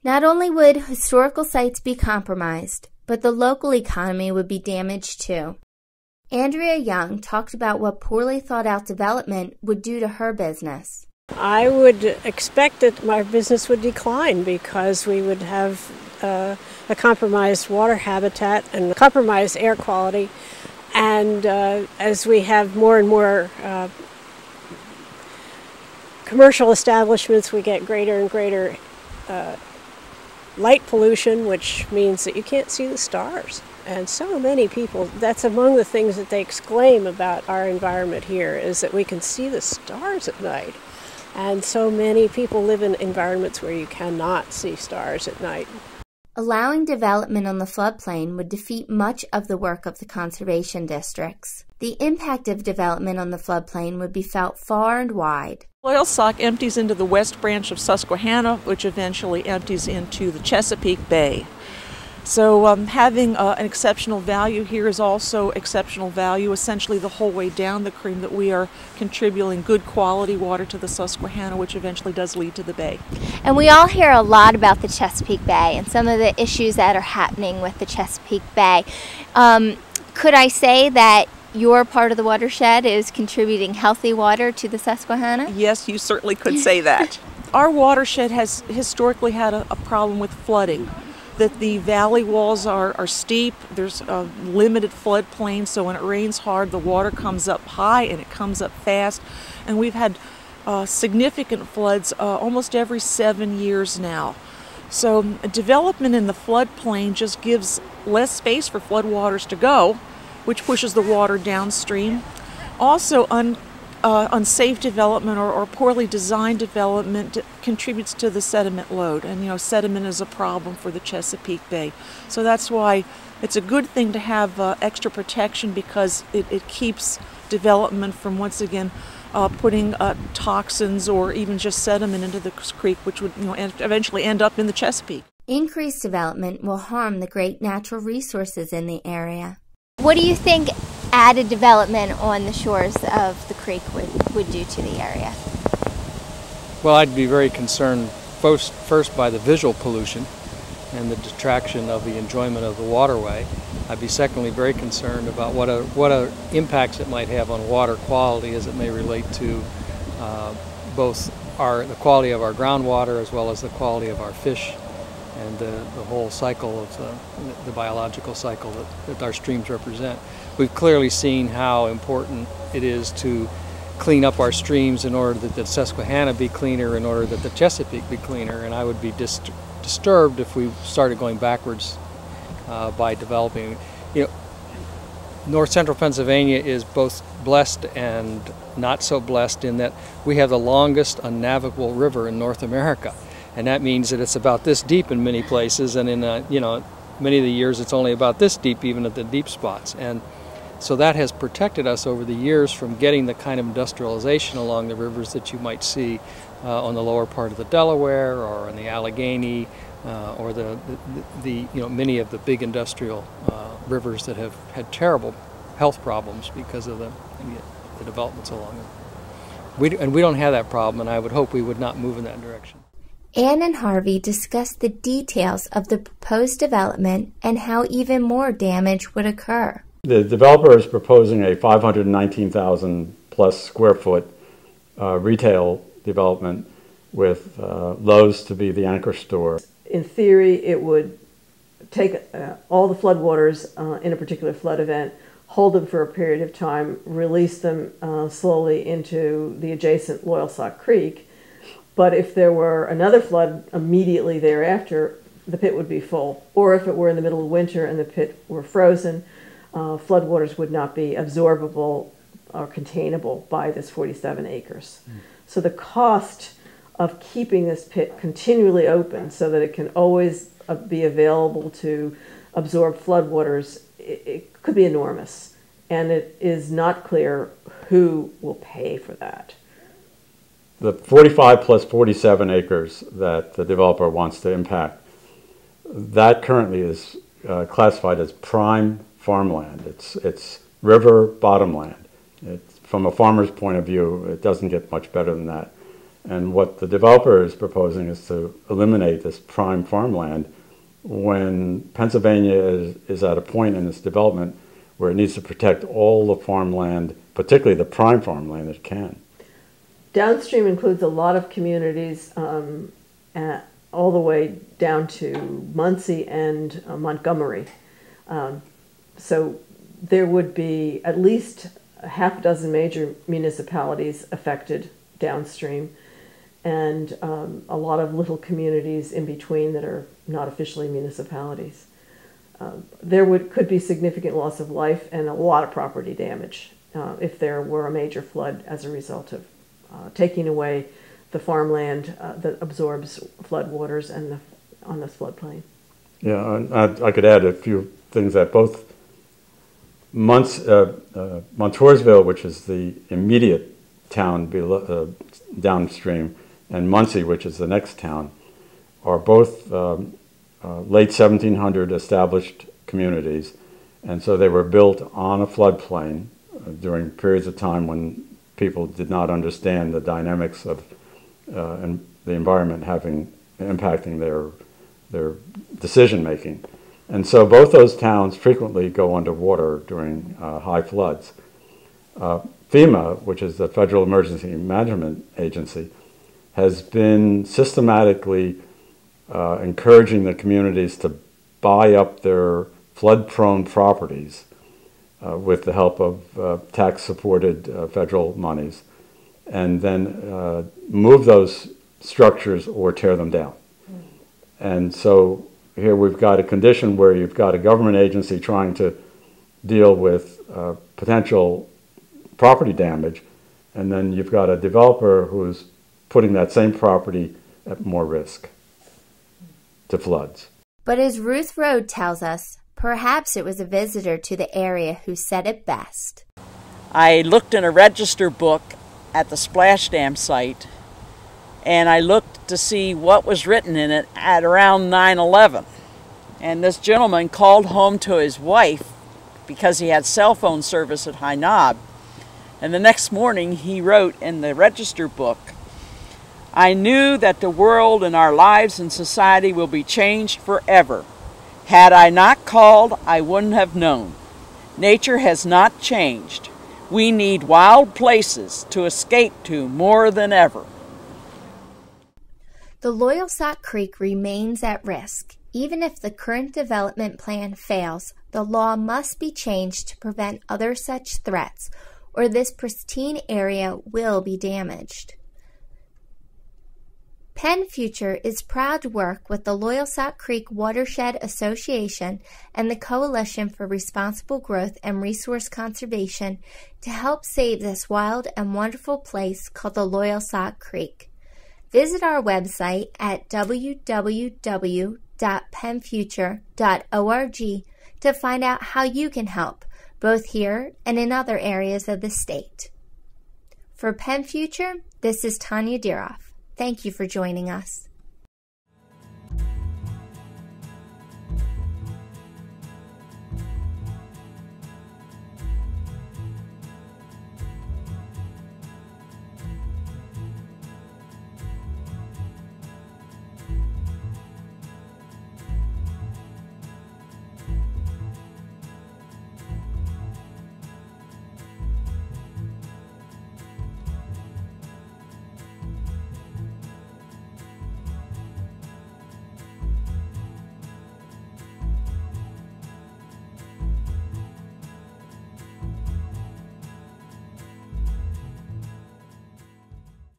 Not only would historical sites be compromised, but the local economy would be damaged too. Andrea Young talked about what poorly thought out development would do to her business. I would expect that my business would decline because we would have a compromised water habitat and compromised air quality. And as we have more and more commercial establishments, we get greater and greater light pollution, which means that you can't see the stars. And so many people, that's among the things that they exclaim about our environment here, is that we can see the stars at night. And so many people live in environments where you cannot see stars at night. Allowing development on the floodplain would defeat much of the work of the conservation districts. The impact of development on the floodplain would be felt far and wide. Loyalsock empties into the west branch of Susquehanna, which eventually empties into the Chesapeake Bay. So having an exceptional value here is also exceptional value essentially the whole way down the creek, that we are contributing good quality water to the Susquehanna, which eventually does lead to the bay. And we all hear a lot about the Chesapeake Bay and some of the issues that are happening with the Chesapeake Bay. Could I say that your part of the watershed is contributing healthy water to the Susquehanna? Yes, you certainly could say that. Our watershed has historically had a problem with flooding. That the valley walls are steep, there's a limited floodplain, so when it rains hard the water comes up high and it comes up fast, and we've had significant floods almost every 7 years now. So development in the floodplain just gives less space for floodwaters to go, which pushes the water downstream. Also unsafe development or poorly designed development contributes to the sediment load, and sediment is a problem for the Chesapeake Bay. So that's why it's a good thing to have extra protection, because it keeps development from once again putting toxins or even just sediment into the creek, which would eventually end up in the Chesapeake. Increased development will harm the great natural resources in the area. What do you think added development on the shores of the creek would do to the area? Well, I'd be very concerned first by the visual pollution and the detraction of the enjoyment of the waterway. I'd be secondly very concerned about what impacts it might have on water quality, as it may relate to both the quality of our groundwater as well as the quality of our fish and the whole cycle of the biological cycle that our streams represent. We've clearly seen how important it is to clean up our streams in order that the Susquehanna be cleaner, in order that the Chesapeake be cleaner, and I would be disturbed if we started going backwards by developing. North central Pennsylvania is both blessed and not so blessed in that we have the longest unnavigable river in North America. And that means that it's about this deep in many places, and in many of the years it's only about this deep, even at the deep spots. And so that has protected us over the years from getting the kind of industrialization along the rivers that you might see on the lower part of the Delaware or in the Allegheny or many of the big industrial rivers that have had terrible health problems because of the developments along them. And we don't have that problem, and I would hope we would not move in that direction. Ann and Harvey discussed the details of the proposed development and how even more damage would occur. The developer is proposing a 519,000 plus square foot retail development with Lowe's to be the anchor store. In theory, it would take all the floodwaters in a particular flood event, hold them for a period of time, release them slowly into the adjacent Loyalsock Creek. But if there were another flood immediately thereafter, the pit would be full. Or if it were in the middle of winter and the pit were frozen, floodwaters would not be absorbable or containable by this 47 acres. So the cost of keeping this pit continually open so that it can always be available to absorb floodwaters, it could be enormous. And it is not clear who will pay for that. The 45 plus 47 acres that the developer wants to impact, that currently is classified as prime farmland. It's river bottomland. From a farmer's point of view, it doesn't get much better than that. And what the developer is proposing is to eliminate this prime farmland when Pennsylvania is at a point in its development where it needs to protect all the farmland, particularly the prime farmland it can. Downstream includes a lot of communities all the way down to Muncie and Montgomery. So there would be at least a half dozen major municipalities affected downstream, and a lot of little communities in between that are not officially municipalities. There could be significant loss of life and a lot of property damage if there were a major flood as a result of taking away the farmland that absorbs floodwaters and on the floodplain. Yeah, I could add a few things that both Montoursville, which is the immediate town below, downstream, and Muncie, which is the next town, are both late 1700 established communities, and so they were built on a floodplain during periods of time when people did not understand the dynamics of and the environment impacting their decision making. And so both those towns frequently go underwater during high floods. FEMA, which is the Federal Emergency Management Agency, has been systematically encouraging the communities to buy up their flood-prone properties with the help of tax-supported federal monies, and then move those structures or tear them down. And so here we've got a condition where you've got a government agency trying to deal with potential property damage, and then you've got a developer who's putting that same property at more risk to floods. But as Ruth Rode tells us, perhaps it was a visitor to the area who said it best. I looked in a register book at the splash dam site, and I looked to see what was written in it at around 9/11. And this gentleman called home to his wife because he had cell phone service at High Knob. And the next morning he wrote in the register book, "I knew that the world and our lives and society will be changed forever. Had I not called, I wouldn't have known. Nature has not changed. We need wild places to escape to more than ever." The Loyalsock Creek remains at risk. Even if the current development plan fails, the law must be changed to prevent other such threats, or this pristine area will be damaged. Penn Future is proud to work with the Loyalsock Creek Watershed Association and the Coalition for Responsible Growth and Resource Conservation to help save this wild and wonderful place called the Loyalsock Creek. Visit our website at www.pennfuture.org to find out how you can help, both here and in other areas of the state. For Penn Future, this is Tanya Diroff. Thank you for joining us.